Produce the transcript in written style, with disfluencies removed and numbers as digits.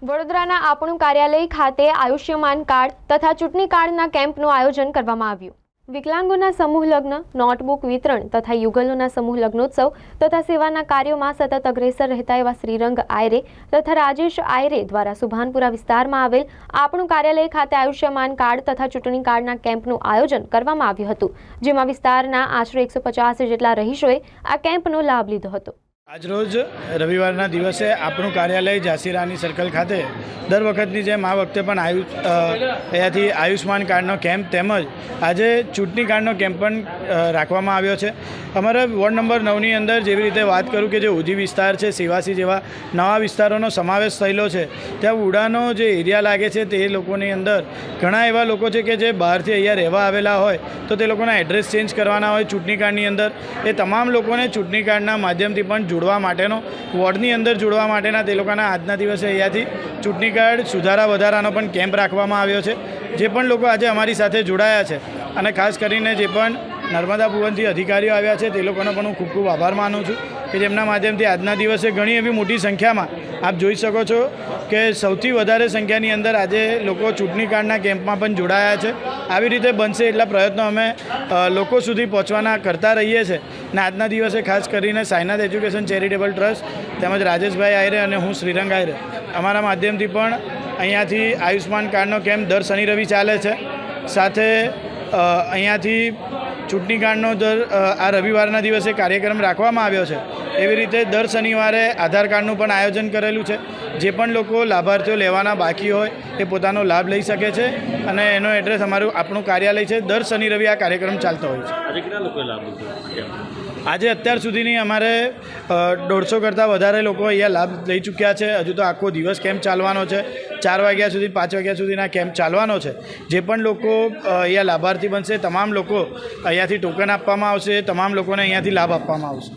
વડોદરાના આપણું કાર્યાલય ખાતે આયુષ્યમાન કાર્ડ તથા ચૂંટણી કાર્ડના કેમ્પનું આયોજન કરવામાં આવ્યું। વિકલાંગોના સમૂહ લગ્ન, નોટબુક વિતરણ તથા યુગલોના સમૂહ લગ્નોત્સવ તથા સેવાના કાર્યોમાં સતત અગ્રેસર રહેતા એવા શ્રીરંગ આયરે તથા રાજેશ આયરે દ્વારા સુભાનપુરા વિસ્તારમાં આવેલ આપણું કાર્યાલય ખાતે આયુષ્યમાન કાર્ડ તથા ચૂંટણી કાર્ડના કેમ્પનું આયોજન કરવામાં આવ્યું હતું, જેમાં વિસ્તારના આશરે 150 જેટલા રહીશોએ આ કેમ્પનો લાભ લીધો હતો। આજરોજ રવિવારના દિવસે આપણું કાર્યાલય ઝાંસી રાની સર્કલ ખાતે દર વખતની જેમ આ વખતે પણ અહીંયાથી આયુષ્માન કાર્ડનો કેમ્પ તેમજ આજે ચૂંટણી કાર્ડનો કેમ્પ પણ રાખવામાં આવ્યો છે। અમારા વોર્ડ નંબર 9ની અંદર જેવી રીતે વાત કરું કે જે ઉજી વિસ્તાર છે, સેવાસી જેવા નવા વિસ્તારોનો સમાવેશ થયેલો છે, ત્યાં ઉડાનો જે એરિયા લાગે છે તે લોકોની અંદર ઘણા એવા લોકો છે કે જે બહારથી અહીંયા રહેવા આવેલા હોય તો તે લોકોના એડ્રેસ ચેન્જ કરવાના હોય ચૂંટણી કાર્ડની અંદર, એ તમામ લોકોને ચૂંટણી કાર્ડના માધ્યમથી પણ જોડવા માટેનો વોર્ડની અંદર જોડવા માટેના તે લોકોના આજના દિવસે અહીંયાથી ચૂંટણી કાર્ડ સુધારા વધારાનો પણ કેમ્પ રાખવામાં આવ્યો છે। જે પણ લોકો આજે અમારી સાથે જોડાયા છે અને ખાસ કરીને જે પણ નર્મદા ભુવનથી અધિકારીઓ આવ્યા છે તે લોકોનો પણ હું ખૂબ ખૂબ આભાર માનું છું કે જેમના માધ્યમથી આજના દિવસે ઘણી એવી મોટી સંખ્યામાં આપ જોઈ શકો છો કે સૌથી વધારે સંખ્યાની અંદર આજે લોકો ચૂંટણી કાર્ડના કેમ્પમાં પણ જોડાયા છે। આવી રીતે બનશે એટલા પ્રયત્નો અમે લોકો સુધી પહોંચવાના કરતા રહીએ છીએ અને આજના દિવસે ખાસ કરીને સાઈનાથ એજ્યુકેશન ચેરિટેબલ ટ્રસ્ટ તેમજ રાજેશભાઈ આયરે અને હું શ્રીરંગ આયરે અમારા માધ્યમથી પણ અહીંયાથી આયુષ્માન કાર્ડનો કેમ્પ દર શનિ રવિ ચાલે છે। સાથે અહીંયાથી ચૂંટણી કાર્ડનો આ રવિવારના દિવસે કાર્યક્રમ રાખવામાં આવ્યો છે। એવી રીતે દર શનિવારે આધાર કાર્ડનું પણ આયોજન કરેલું છે। જે પણ લોકો લાભાર્થીઓ લેવાના બાકી હોય એ પોતાનો લાભ લઈ શકે છે અને એનો એડ્રેસ અમારું આપણું કાર્યાલય છે। દર શનિ રવિ આ કાર્યક્રમ ચાલતો હોય છે। આજે કેટલા લોકોએ લાભ લીધો? આજે અત્યાર સુધીની અમારે 150 કરતાં વધારે લોકો અહીંયા લાભ લઈ ચૂક્યા છે। હજુ તો આખો દિવસ કેમ્પ ચાલવાનો છે, 4 વાગ્યા સુધી 5 વાગ્યા સુધીના કેમ્પ ચાલવાનો છે। જે પણ લોકો અહીંયા લાભાર્થી બનશે તમામ લોકો અહીંયાથી ટોકન આપવામાં આવશે, તમામ લોકોને અહીંયાથી લાભ આપવામાં આવશે।